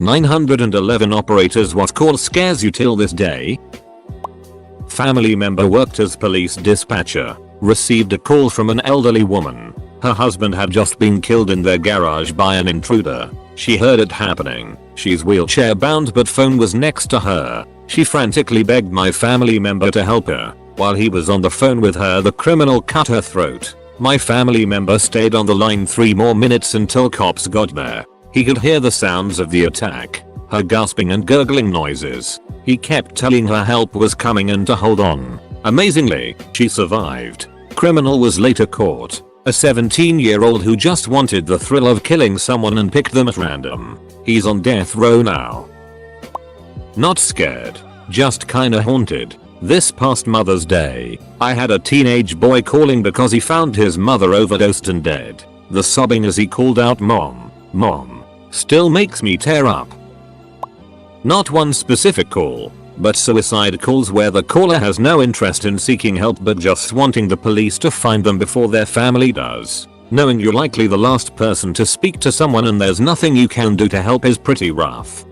911 operators, what call scares you till this day? Family member worked as police dispatcher, received a call from an elderly woman. Her husband had just been killed in their garage by an intruder. She heard it happening. She's wheelchair bound but phone was next to her. She frantically begged my family member to help her. While he was on the phone with her, the criminal cut her throat. My family member stayed on the line 3 more minutes until cops got there. He could hear the sounds of the attack, her gasping and gurgling noises. He kept telling her help was coming and to hold on. Amazingly, she survived. Criminal was later caught. A 17-year-old who just wanted the thrill of killing someone and picked them at random. He's on death row now. Not scared, just kinda haunted. This past Mother's Day, I had a teenage boy calling because he found his mother overdosed and dead. The sobbing as he called out "Mom, Mom," still makes me tear up. Not one specific call, but suicide calls where the caller has no interest in seeking help but just wanting the police to find them before their family does. Knowing you're likely the last person to speak to someone and there's nothing you can do to help is pretty rough.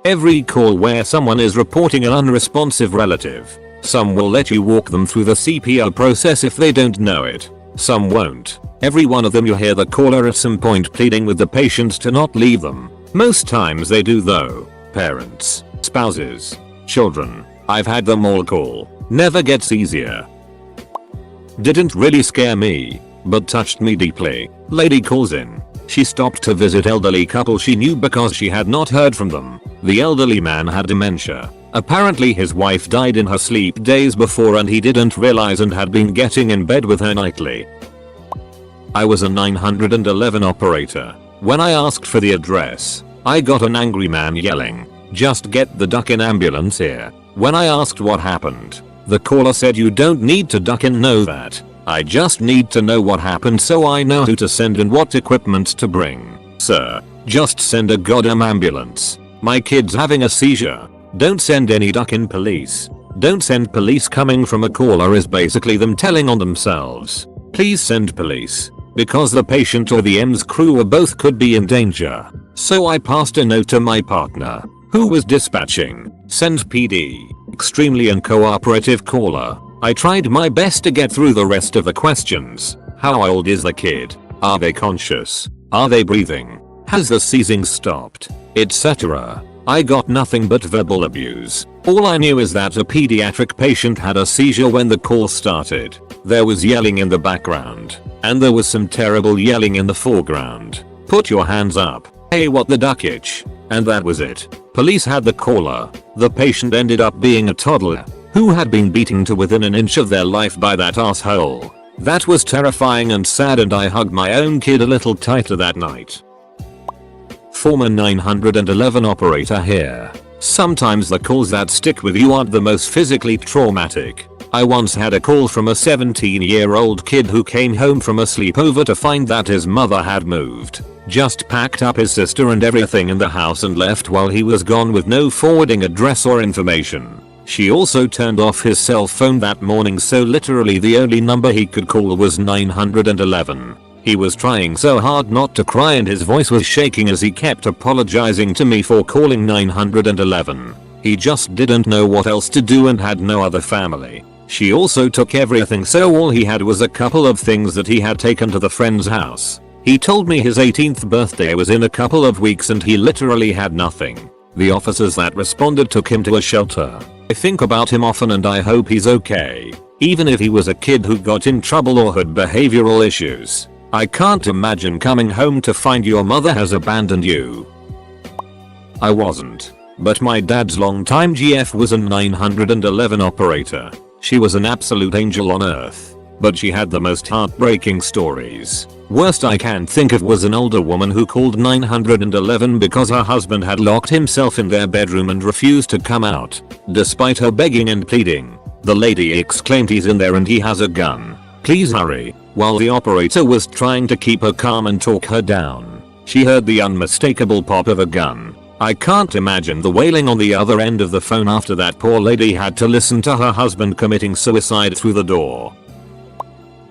Every call where someone is reporting an unresponsive relative. Some will let you walk them through the CPR process if they don't know it. Some won't. Every one of them you hear the caller at some point pleading with the patient to not leave them. Most times they do though. Parents, spouses, children. I've had them all call. Never gets easier. Didn't really scare me, but touched me deeply. Lady calls in. She stopped to visit elderly couple she knew because she had not heard from them. The elderly man had dementia. Apparently his wife died in her sleep days before and he didn't realize and had been getting in bed with her nightly. I was a 911 operator. When I asked for the address, I got an angry man yelling, "Just get the duck in ambulance here." When I asked what happened, the caller said, "You don't need to duck in, know that. I just need to know what happened so I know who to send and what equipment to bring. Sir, just send a goddamn ambulance. My kid's having a seizure. Don't send any duck-in police. Don't send police." Coming from a caller is basically them telling on themselves. Please send police, because the patient or the EMS crew or both could be in danger. So I passed a note to my partner, who was dispatching. Send PD. Extremely uncooperative caller. I tried my best to get through the rest of the questions. How old is the kid? Are they conscious? Are they breathing? Has the seizing stopped? Etc. I got nothing but verbal abuse. All I knew is that a pediatric patient had a seizure when the call started. There was yelling in the background, and there was some terrible yelling in the foreground. Put your hands up. Hey, what the duckage? And that was it. Police had the caller. The patient ended up being a toddler who had been beaten to within an inch of their life by that asshole. That was terrifying and sad, and I hugged my own kid a little tighter that night. Former 911 operator here. Sometimes the calls that stick with you aren't the most physically traumatic. I once had a call from a 17-year-old kid who came home from a sleepover to find that his mother had moved. Just packed up his sister and everything in the house and left while he was gone with no forwarding address or information. She also turned off his cell phone that morning, so literally the only number he could call was 911. He was trying so hard not to cry and his voice was shaking as he kept apologizing to me for calling 911. He just didn't know what else to do and had no other family. She also took everything, so all he had was a couple of things that he had taken to the friend's house. He told me his 18th birthday was in a couple of weeks and he literally had nothing. The officers that responded took him to a shelter. I think about him often and I hope he's okay. Even if he was a kid who got in trouble or had behavioral issues. I can't imagine coming home to find your mother has abandoned you. I wasn't. But my dad's longtime GF was a 911 operator. She was an absolute angel on earth. But she had the most heartbreaking stories. Worst I can think of was an older woman who called 911 because her husband had locked himself in their bedroom and refused to come out. Despite her begging and pleading, the lady exclaimed, "He's in there and he has a gun. Please hurry." While the operator was trying to keep her calm and talk her down, she heard the unmistakable pop of a gun. I can't imagine the wailing on the other end of the phone after that poor lady had to listen to her husband committing suicide through the door.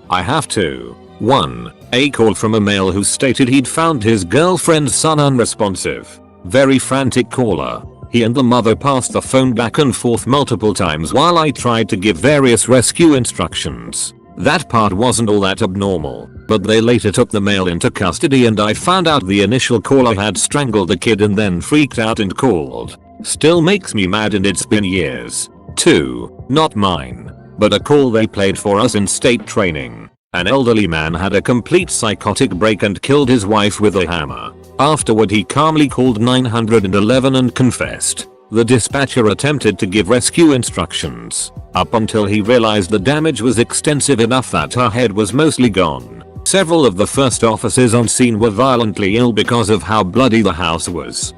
I have to. 1. A call from a male who stated he'd found his girlfriend's son unresponsive. Very frantic caller. He and the mother passed the phone back and forth multiple times while I tried to give various rescue instructions. That part wasn't all that abnormal, but they later took the male into custody and I found out the initial caller had strangled the kid and then freaked out and called. Still makes me mad and it's been years. 2. Not mine, but a call they played for us in state training. An elderly man had a complete psychotic break and killed his wife with a hammer. Afterward he calmly called 911 and confessed. The dispatcher attempted to give rescue instructions, up until he realized the damage was extensive enough that her head was mostly gone. Several of the first officers on scene were violently ill because of how bloody the house was.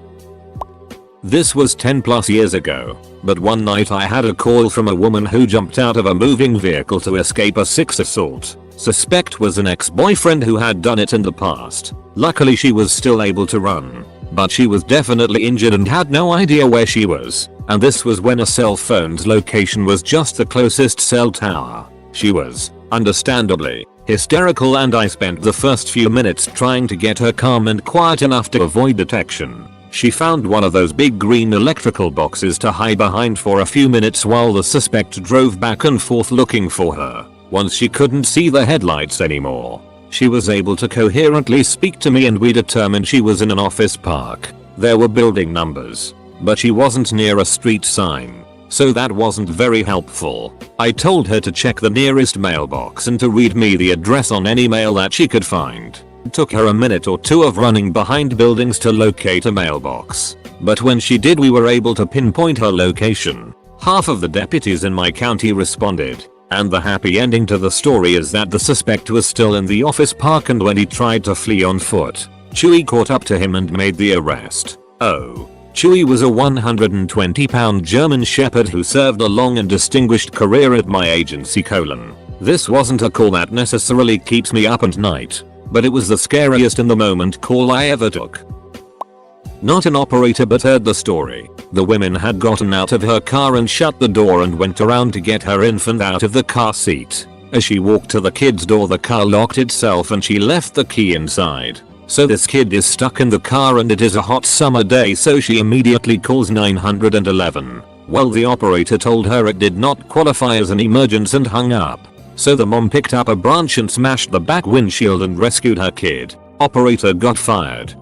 This was 10 plus years ago, but one night I had a call from a woman who jumped out of a moving vehicle to escape a sex assault. Suspect was an ex-boyfriend who had done it in the past. Luckily she was still able to run, but she was definitely injured and had no idea where she was, and this was when a cell phone's location was just the closest cell tower. She was, understandably, hysterical and I spent the first few minutes trying to get her calm and quiet enough to avoid detection. She found one of those big green electrical boxes to hide behind for a few minutes while the suspect drove back and forth looking for her. Once she couldn't see the headlights anymore, she was able to coherently speak to me and we determined she was in an office park. There were building numbers, but she wasn't near a street sign, so that wasn't very helpful. I told her to check the nearest mailbox and to read me the address on any mail that she could find. It took her a minute or two of running behind buildings to locate a mailbox, but when she did we were able to pinpoint her location. Half of the deputies in my county responded. And the happy ending to the story is that the suspect was still in the office park and when he tried to flee on foot, Chewy caught up to him and made the arrest. Oh. Chewy was a 120-pound German Shepherd who served a long and distinguished career at my agency : This wasn't a call that necessarily keeps me up at night, but it was the scariest in the moment call I ever took. Not an operator but heard the story. The woman had gotten out of her car and shut the door and went around to get her infant out of the car seat. As she walked to the kid's door the car locked itself and she left the key inside. So this kid is stuck in the car and it is a hot summer day so she immediately calls 911. Well the operator told her it did not qualify as an emergency and hung up. So the mom picked up a branch and smashed the back windshield and rescued her kid. Operator got fired.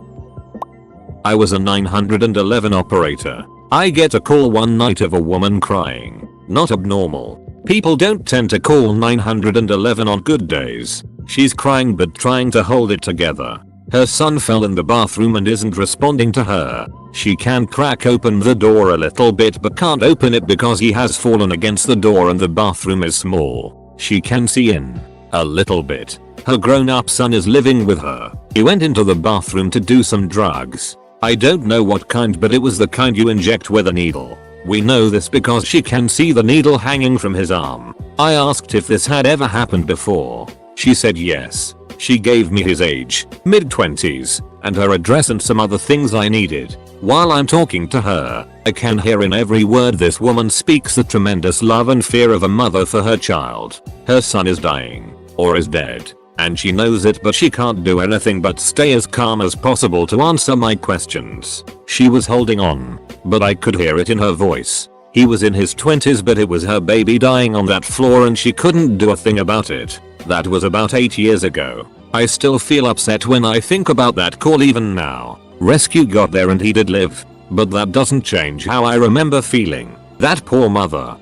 I was a 911 operator. I get a call one night of a woman crying. Not abnormal. People don't tend to call 911 on good days. She's crying but trying to hold it together. Her son fell in the bathroom and isn't responding to her. She can crack open the door a little bit but can't open it because he has fallen against the door and the bathroom is small. She can see in a little bit. Her grown-up son is living with her. He went into the bathroom to do some drugs. I don't know what kind but it was the kind you inject with a needle. We know this because she can see the needle hanging from his arm. I asked if this had ever happened before. She said yes. She gave me his age, mid-20s, and her address and some other things I needed. While I'm talking to her, I can hear in every word this woman speaks the tremendous love and fear of a mother for her child. Her son is dying, or is dead, and she knows it but she can't do anything but stay as calm as possible to answer my questions. She was holding on, but I could hear it in her voice. He was in his 20s but it was her baby dying on that floor and she couldn't do a thing about it. That was about 8 years ago. I still feel upset when I think about that call even now. Rescue got there and he did live, but that doesn't change how I remember feeling. That poor mother.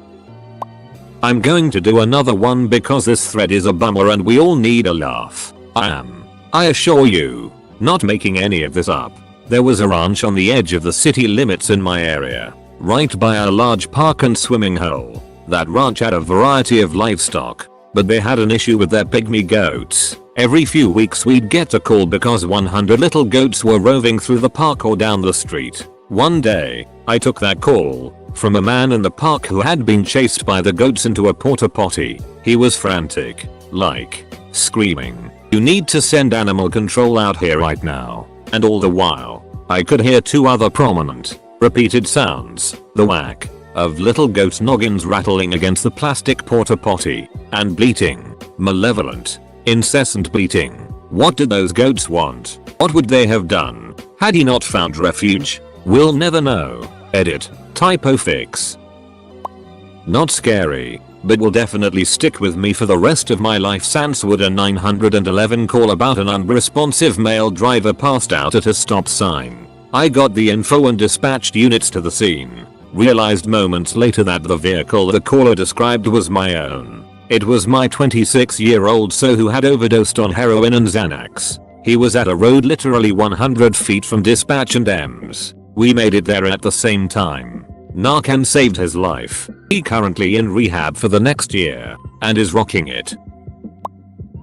I'm going to do another one because this thread is a bummer and we all need a laugh. I assure you, not making any of this up. There was a ranch on the edge of the city limits in my area, right by a large park and swimming hole. That ranch had a variety of livestock, but they had an issue with their pygmy goats. Every few weeks we'd get a call because 100 little goats were roving through the park or down the street. One day, I took that call from a man in the park who had been chased by the goats into a porta potty. He was frantic, like screaming, "You need to send animal control out here right now." And all the while, I could hear two other prominent, repeated sounds, the whack of little goats' noggins rattling against the plastic porta potty, and bleating, malevolent, incessant bleating. What did those goats want? What would they have done had he not found refuge? We'll never know. Edit. Typo fix. Not scary, but will definitely stick with me for the rest of my life. Sanswood a 911 call about an unresponsive male driver passed out at a stop sign. I got the info and dispatched units to the scene. Realized moments later that the vehicle the caller described was my own. It was my 26-year-old son who had overdosed on heroin and Xanax. He was at a road literally 100 feet from dispatch and EMS. We made it there at the same time. Narcan saved his life. He currently in rehab for the next year and is rocking it.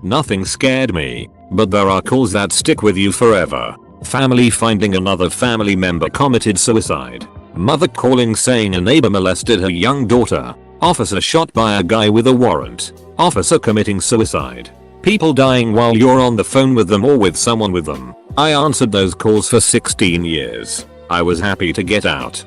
Nothing scared me, but there are calls that stick with you forever. Family finding another family member committed suicide. Mother calling saying a neighbor molested her young daughter. Officer shot by a guy with a warrant. Officer committing suicide. People dying while you're on the phone with them or with someone with them. I answered those calls for 16 years. I was happy to get out.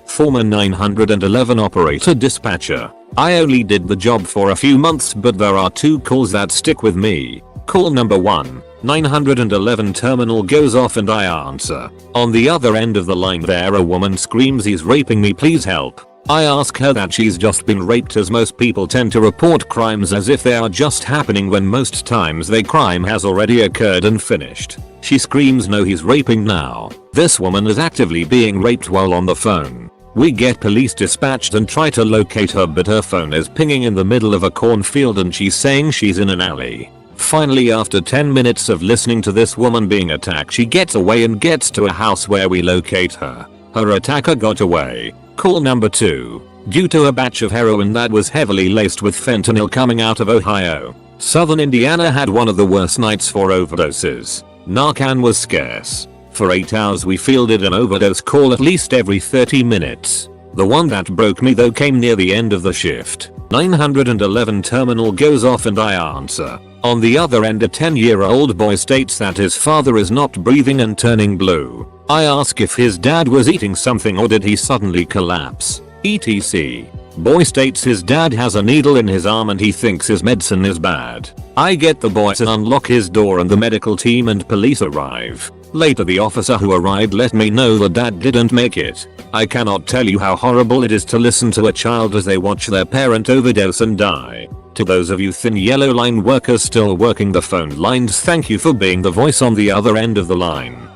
Former 911 operator dispatcher. I only did the job for a few months, but there are 2 calls that stick with me. Call number 1. 911 terminal goes off and I answer. On the other end of the line there a woman screams, "He's raping me, please help." I ask her that she's just been raped, as most people tend to report crimes as if they are just happening when most times the crime has already occurred and finished. She screams, "No, he's raping now." This woman is actively being raped while on the phone. We get police dispatched and try to locate her, but her phone is pinging in the middle of a cornfield and she's saying she's in an alley. Finally, after 10 minutes of listening to this woman being attacked, she gets away and gets to a house where we locate her. Her attacker got away. Call number 2. Due to a batch of heroin that was heavily laced with fentanyl coming out of Ohio, Southern Indiana had one of the worst nights for overdoses. Narcan was scarce. For 8 hours we fielded an overdose call at least every 30 minutes. The one that broke me though came near the end of the shift. 911 terminal goes off and I answer. On the other end a 10-year-old boy states that his father is not breathing and turning blue. I ask if his dad was eating something or did he suddenly collapse. etc. Boy states his dad has a needle in his arm and he thinks his medicine is bad. I get the boy to unlock his door and the medical team and police arrive. Later the officer who arrived let me know the dad didn't make it. I cannot tell you how horrible it is to listen to a child as they watch their parent overdose and die. To those of you thin yellow line workers still working the phone lines, thank you for being the voice on the other end of the line.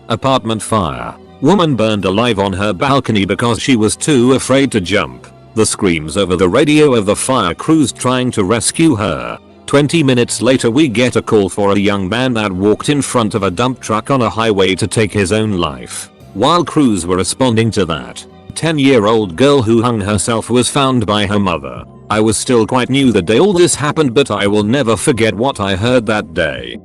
Apartment fire. Woman burned alive on her balcony because she was too afraid to jump. The screams over the radio of the fire crews trying to rescue her. 20 minutes later we get a call for a young man that walked in front of a dump truck on a highway to take his own life. While crews were responding to that, 10-year-old girl who hung herself was found by her mother. I was still quite new the day all this happened, but I will never forget what I heard that day.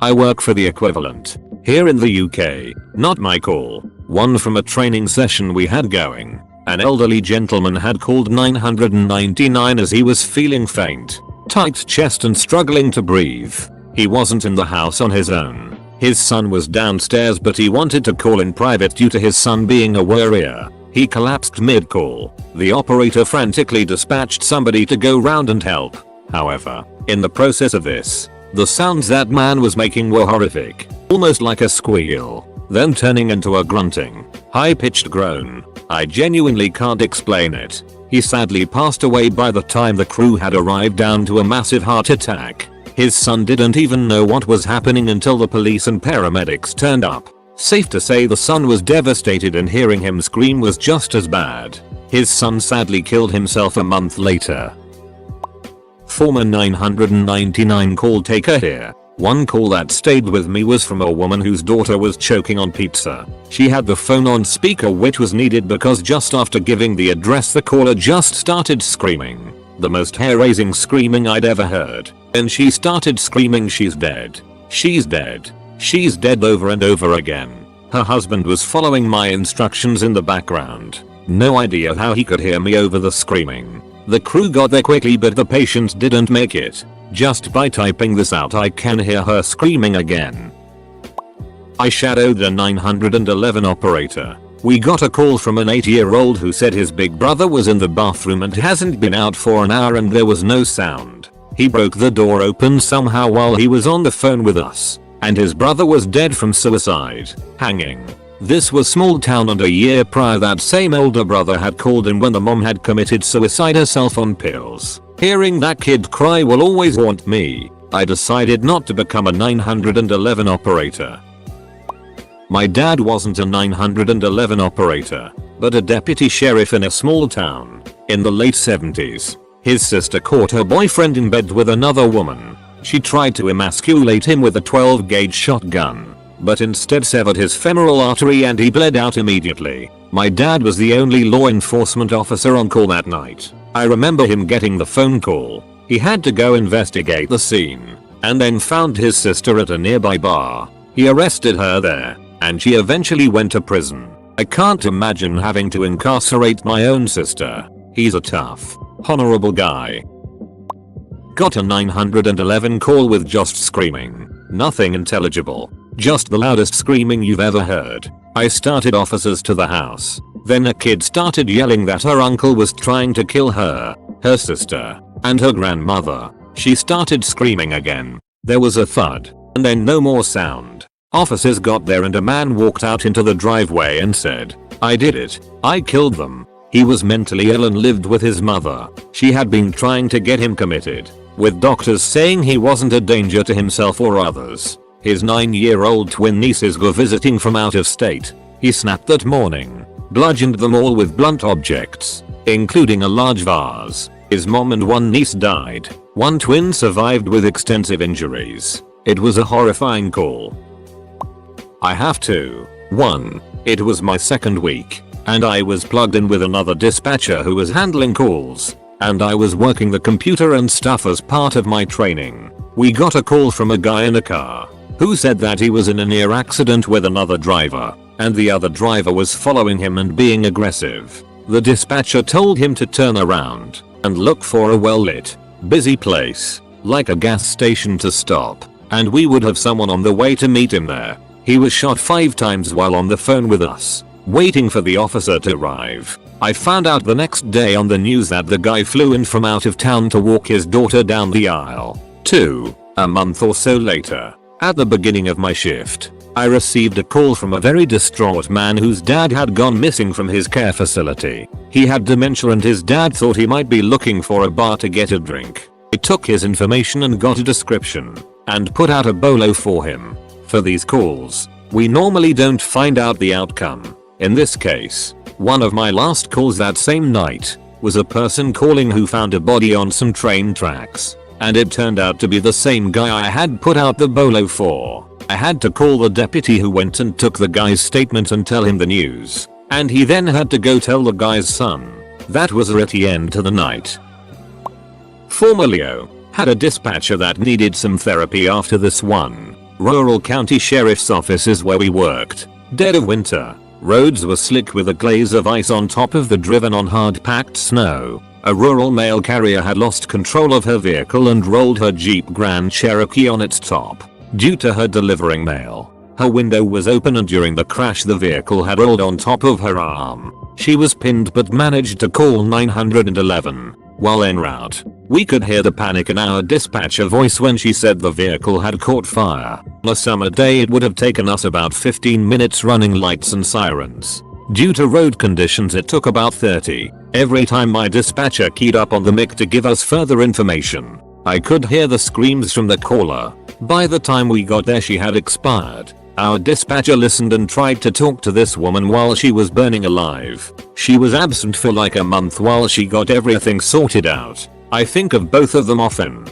I work for the equivalent here in the UK. Not my call. One from a training session we had going. An elderly gentleman had called 999 as he was feeling faint, tight chest and struggling to breathe. He wasn't in the house on his own. His son was downstairs, but he wanted to call in private due to his son being a worrier. He collapsed mid-call. The operator frantically dispatched somebody to go round and help. However, in the process of this, the sounds that man was making were horrific. Almost like a squeal, then turning into a grunting, high-pitched groan. I genuinely can't explain it. He sadly passed away by the time the crew had arrived down to a massive heart attack. His son didn't even know what was happening until the police and paramedics turned up. Safe to say the son was devastated and hearing him scream was just as bad. His son sadly killed himself a month later. Former 999 call taker here. One call that stayed with me was from a woman whose daughter was choking on pizza. She had the phone on speaker, which was needed because just after giving the address the caller just started screaming. The most hair-raising screaming I'd ever heard. And she started screaming, "She's dead. She's dead. She's dead," over and over again. Her husband was following my instructions in the background. No idea how he could hear me over the screaming. The crew got there quickly, but the patient didn't make it. Just by typing this out I can hear her screaming again. I shadowed a 911 operator. We got a call from an 8-year-old who said his big brother was in the bathroom and hasn't been out for an hour and there was no sound. He broke the door open somehow while he was on the phone with us. and his brother was dead from suicide, hanging. This was small town, and a year prior that same older brother had called in when the mom had committed suicide herself on pills. Hearing that kid cry will always haunt me. I decided not to become a 911 operator. My dad wasn't a 911 operator, but a deputy sheriff in a small town. In the late 70s, his sister caught her boyfriend in bed with another woman. She tried to emasculate him with a 12-gauge shotgun, but instead severed his femoral artery and he bled out immediately. My dad was the only law enforcement officer on call that night. I remember him getting the phone call. He had to go investigate the scene, and then found his sister at a nearby bar. He arrested her there, and she eventually went to prison. I can't imagine having to incarcerate my own sister. He's a tough, honorable guy. Got a 911 call with just screaming. Nothing intelligible. Just the loudest screaming you've ever heard. I started officers to the house. Then a kid started yelling that her uncle was trying to kill her, her sister, and her grandmother. She started screaming again. There was a thud, and then no more sound. Officers got there and a man walked out into the driveway and said, "I did it. I killed them." He was mentally ill and lived with his mother. She had been trying to get him committed, with doctors saying he wasn't a danger to himself or others. His 9-year-old twin nieces were visiting from out of state. He snapped that morning, bludgeoned them all with blunt objects, including a large vase. His mom and one niece died. One twin survived with extensive injuries. It was a horrifying call. I have to. 1. It was my second week, and I was plugged in with another dispatcher who was handling calls, and I was working the computer and stuff as part of my training. We got a call from a guy in a car who said that he was in a near accident with another driver, and the other driver was following him and being aggressive. The dispatcher told him to turn around and look for a well-lit, busy place, like a gas station, to stop, and we would have someone on the way to meet him there. He was shot 5 times while on the phone with us, waiting for the officer to arrive. I found out the next day on the news that the guy flew in from out of town to walk his daughter down the aisle. 2. A month or so later, at the beginning of my shift, I received a call from a very distraught man whose dad had gone missing from his care facility. He had dementia and his dad thought he might be looking for a bar to get a drink. I took his information and got a description, and put out a bolo for him. For these calls, we normally don't find out the outcome. In this case, one of my last calls that same night was a person calling who found a body on some train tracks, and it turned out to be the same guy I had put out the bolo for. I had to call the deputy who went and took the guy's statement and tell him the news, and he then had to go tell the guy's son. That was a ratty end to the night. Formerly had a dispatcher that needed some therapy after this one. Rural county sheriff's office is where we worked. Dead of winter. Roads were slick with a glaze of ice on top of the driven on hard packed snow. A rural mail carrier had lost control of her vehicle and rolled her Jeep Grand Cherokee on its top. Due to her delivering mail, her window was open and during the crash the vehicle had rolled on top of her arm. She was pinned but managed to call 911. While en route, we could hear the panic in our dispatcher voice when she said the vehicle had caught fire. On a summer day it would have taken us about 15 minutes running lights and sirens. Due to road conditions it took about 30. Every time my dispatcher keyed up on the mic to give us further information, I could hear the screams from the caller. By the time we got there she had expired. Our dispatcher listened and tried to talk to this woman while she was burning alive. She was absent for like a month while she got everything sorted out. I think of both of them often.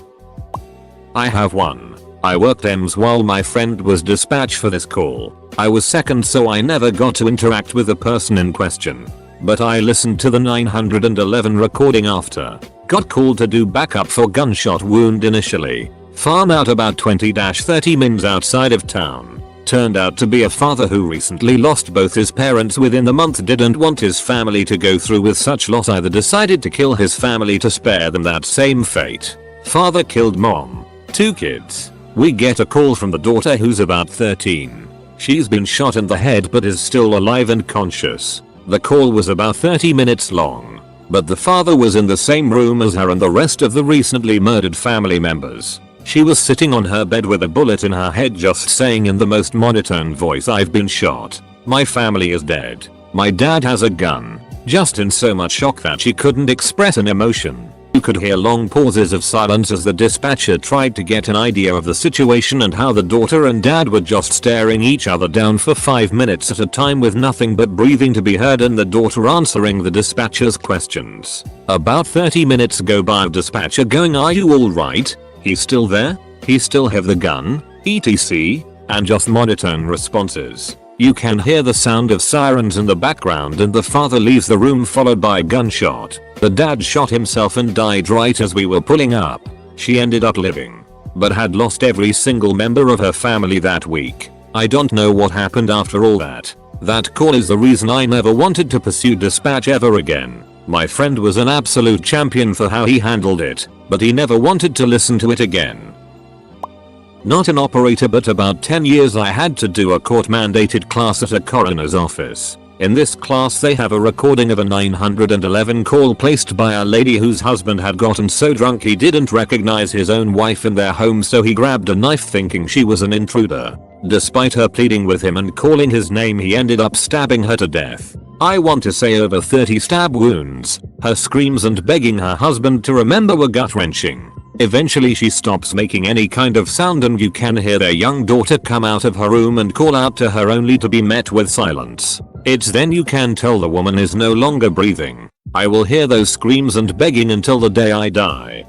I have one. I worked EMS while my friend was dispatched for this call. I was second so I never got to interact with the person in question. But I listened to the 911 recording after. Got called to do backup for gunshot wound initially. Farm out about 20-30 mins outside of town. Turned out to be a father who recently lost both his parents within the month, didn't want his family to go through with such loss, either decided to kill his family to spare them that same fate. Father killed mom. 2 kids. We get a call from the daughter who's about 13. She's been shot in the head but is still alive and conscious. The call was about 30 minutes long, but the father was in the same room as her and the rest of the recently murdered family members. She was sitting on her bed with a bullet in her head just saying in the most monotone voice, "I've been shot. My family is dead. My dad has a gun." Just in so much shock that she couldn't express an emotion. You could hear long pauses of silence as the dispatcher tried to get an idea of the situation and how the daughter and dad were just staring each other down for 5 minutes at a time with nothing but breathing to be heard and the daughter answering the dispatcher's questions. About 30 minutes go by, dispatcher going, "Are you alright? He's still there? He still have the gun? etc." and just monotone responses. You can hear the sound of sirens in the background and the father leaves the room followed by a gunshot. The dad shot himself and died right as we were pulling up. She ended up living, but had lost every single member of her family that week. I don't know what happened after all that. That call is the reason I never wanted to pursue dispatch ever again. My friend was an absolute champion for how he handled it, but he never wanted to listen to it again. Not an operator, but about 10 years I had to do a court-mandated class at a coroner's office. In this class they have a recording of a 911 call placed by a lady whose husband had gotten so drunk he didn't recognize his own wife in their home, so he grabbed a knife thinking she was an intruder. Despite her pleading with him and calling his name, he ended up stabbing her to death. I want to say over 30 stab wounds. Her screams and begging her husband to remember were gut-wrenching. Eventually she stops making any kind of sound and you can hear their young daughter come out of her room and call out to her, only to be met with silence. It's then you can tell the woman is no longer breathing. I will hear those screams and begging until the day I die.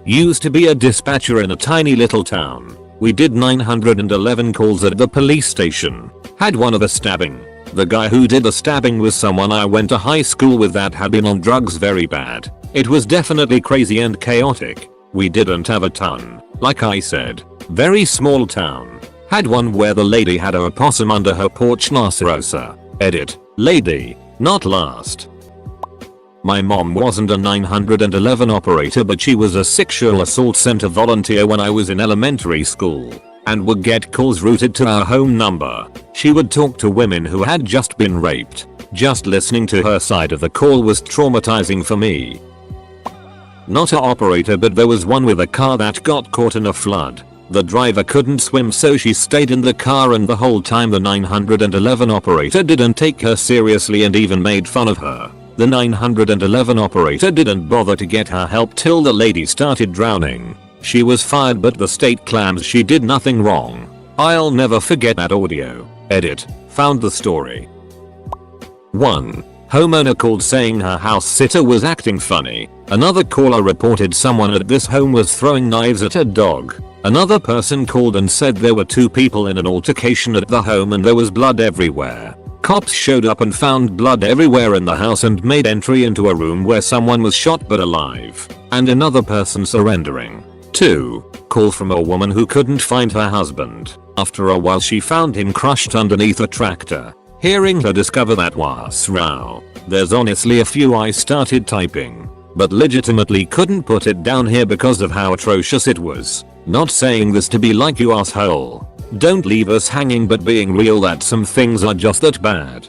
Used to be a dispatcher in a tiny little town. We did 911 calls at the police station. Had one of a stabbing. The guy who did the stabbing was someone I went to high school with that had been on drugs very bad. It was definitely crazy and chaotic. We didn't have a ton. Like I said, very small town. Had one where the lady had a opossum under her porch. Nasarosa. Edit. Lady. Not last. My mom wasn't a 911 operator, but she was a sexual assault center volunteer when I was in elementary school, and would get calls routed to our home number. She would talk to women who had just been raped. Just listening to her side of the call was traumatizing for me. Not a operator, but there was one with a car that got caught in a flood. The driver couldn't swim, so she stayed in the car, and the whole time the 911 operator didn't take her seriously and even made fun of her. The 911 operator didn't bother to get her help till the lady started drowning. She was fired, but the state claims she did nothing wrong. I'll never forget that audio. Edit. Found the story. 1. Homeowner called saying her house sitter was acting funny. Another caller reported someone at this home was throwing knives at a dog. Another person called and said there were 2 people in an altercation at the home and there was blood everywhere. Cops showed up and found blood everywhere in the house and made entry into a room where someone was shot but alive, and another person surrendering. 2. Call from a woman who couldn't find her husband. After a while she found him crushed underneath a tractor. Hearing her discover that was wow. There's honestly a few I started typing, but legitimately couldn't put it down here because of how atrocious it was. Not saying this to be like you asshole. Don't leave us hanging, but being real that some things are just that bad.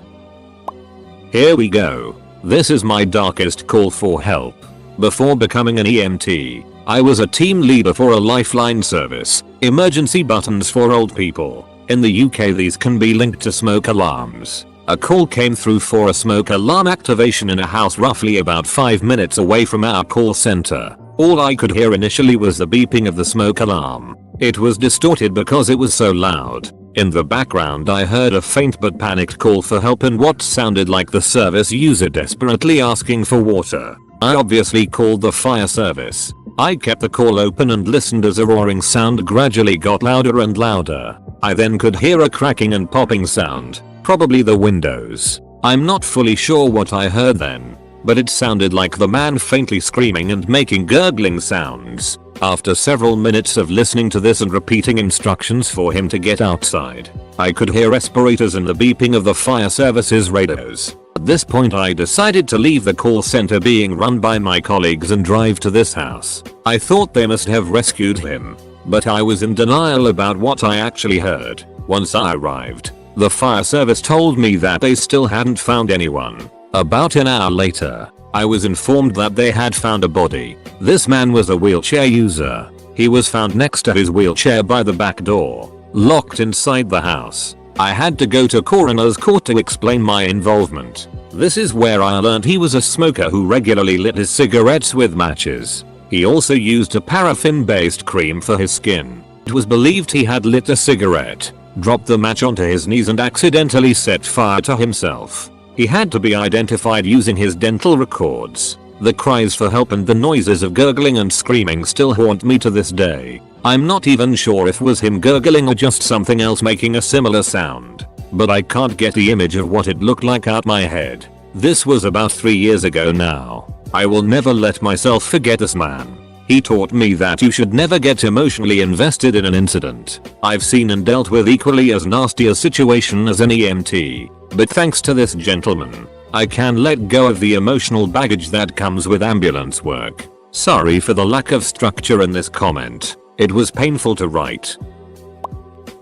Here we go. This is my darkest call for help. Before becoming an EMT, I was a team leader for a lifeline service, emergency buttons for old people. In the UK these can be linked to smoke alarms. A call came through for a smoke alarm activation in a house roughly about 5 minutes away from our call center. All I could hear initially was the beeping of the smoke alarm. It was distorted because it was so loud. In the background I heard a faint but panicked call for help and what sounded like the service user desperately asking for water. I obviously called the fire service. I kept the call open and listened as a roaring sound gradually got louder and louder. I then could hear a cracking and popping sound, probably the windows. I'm not fully sure what I heard then, but it sounded like the man faintly screaming and making gurgling sounds. After several minutes of listening to this and repeating instructions for him to get outside, I could hear respirators and the beeping of the fire service's radios. At this point I decided to leave the call center being run by my colleagues and drive to this house. I thought they must have rescued him, but I was in denial about what I actually heard. Once I arrived, the fire service told me that they still hadn't found anyone. About an hour later, I was informed that they had found a body. This man was a wheelchair user. He was found next to his wheelchair by the back door, locked inside the house. I had to go to coroner's court to explain my involvement. This is where I learned he was a smoker who regularly lit his cigarettes with matches. He also used a paraffin-based cream for his skin. It was believed he had lit a cigarette, dropped the match onto his knees and accidentally set fire to himself. He had to be identified using his dental records. The cries for help and the noises of gurgling and screaming still haunt me to this day. I'm not even sure if it was him gurgling or just something else making a similar sound, but I can't get the image of what it looked like out my head. This was about 3 years ago now. I will never let myself forget this man. He taught me that you should never get emotionally invested in an incident. I've seen and dealt with equally as nasty a situation as an EMT, but thanks to this gentleman, I can let go of the emotional baggage that comes with ambulance work. Sorry for the lack of structure in this comment. It was painful to write.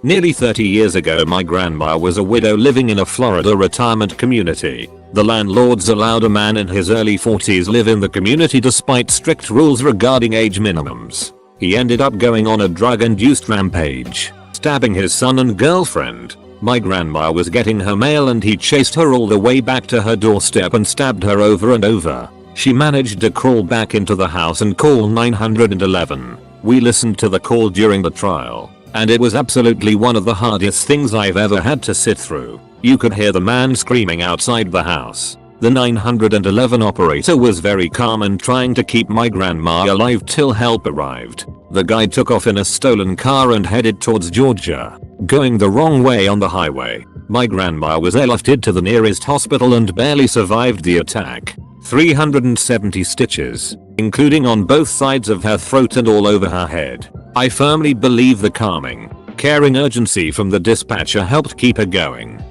Nearly 30 years ago my grandma was a widow living in a Florida retirement community. The landlords allowed a man in his early 40s live in the community despite strict rules regarding age minimums. He ended up going on a drug-induced rampage, stabbing his son and girlfriend. My grandma was getting her mail and he chased her all the way back to her doorstep and stabbed her over and over. She managed to crawl back into the house and call 911. We listened to the call during the trial, and it was absolutely one of the hardest things I've ever had to sit through. You could hear the man screaming outside the house. The 911 operator was very calm and trying to keep my grandma alive till help arrived. The guy took off in a stolen car and headed towards Georgia, going the wrong way on the highway. My grandma was airlifted to the nearest hospital and barely survived the attack. 370 stitches, including on both sides of her throat and all over her head. I firmly believe the calming, caring urgency from the dispatcher helped keep her going.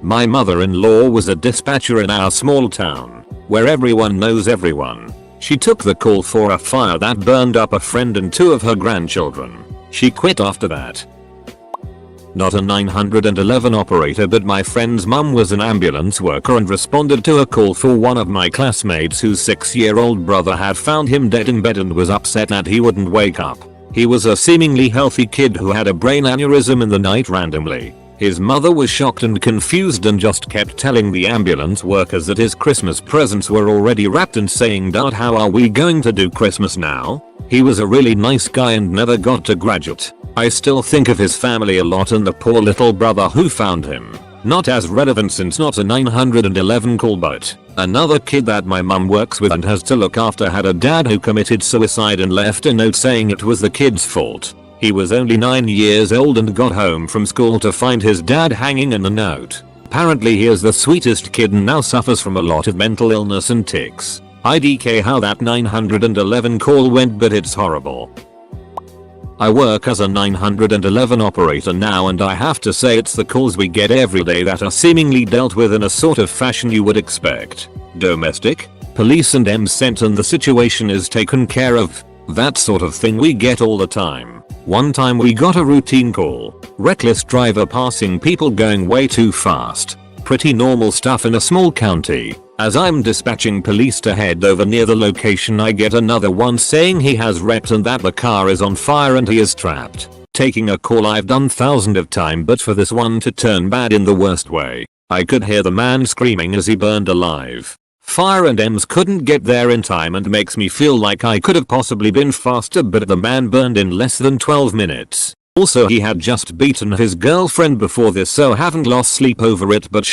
My mother-in-law was a dispatcher in our small town, where everyone knows everyone. She took the call for a fire that burned up a friend and 2 of her grandchildren. She quit after that. Not a 911 operator, but my friend's mum was an ambulance worker and responded to a call for one of my classmates whose 6-year-old brother had found him dead in bed and was upset that he wouldn't wake up. He was a seemingly healthy kid who had a brain aneurysm in the night randomly. His mother was shocked and confused and just kept telling the ambulance workers that his Christmas presents were already wrapped and saying, "Dad, how are we going to do Christmas now?" He was a really nice guy and never got to graduate. I still think of his family a lot and the poor little brother who found him. Not as relevant since not a 911 call, but another kid that my mum works with and has to look after had a dad who committed suicide and left a note saying it was the kid's fault. He was only 9 years old and got home from school to find his dad hanging in the note. Apparently he is the sweetest kid and now suffers from a lot of mental illness and tics. IDK how that 911 call went, but it's horrible. I work as a 911 operator now and I have to say it's the calls we get every day that are seemingly dealt with in a sort of fashion you would expect. Domestic, police and EMS sent and the situation is taken care of. That sort of thing we get all the time. One time we got a routine call. Reckless driver passing people going way too fast. Pretty normal stuff in a small county. As I'm dispatching police to head over near the location, I get another one saying he has wrecked and that the car is on fire and he is trapped. Taking a call I've done thousands of times, but for this one to turn bad in the worst way. I could hear the man screaming as he burned alive. Fire and EMS couldn't get there in time and makes me feel like I could have possibly been faster, but the man burned in less than 12 minutes. Also he had just beaten his girlfriend before this, so haven't lost sleep over it, but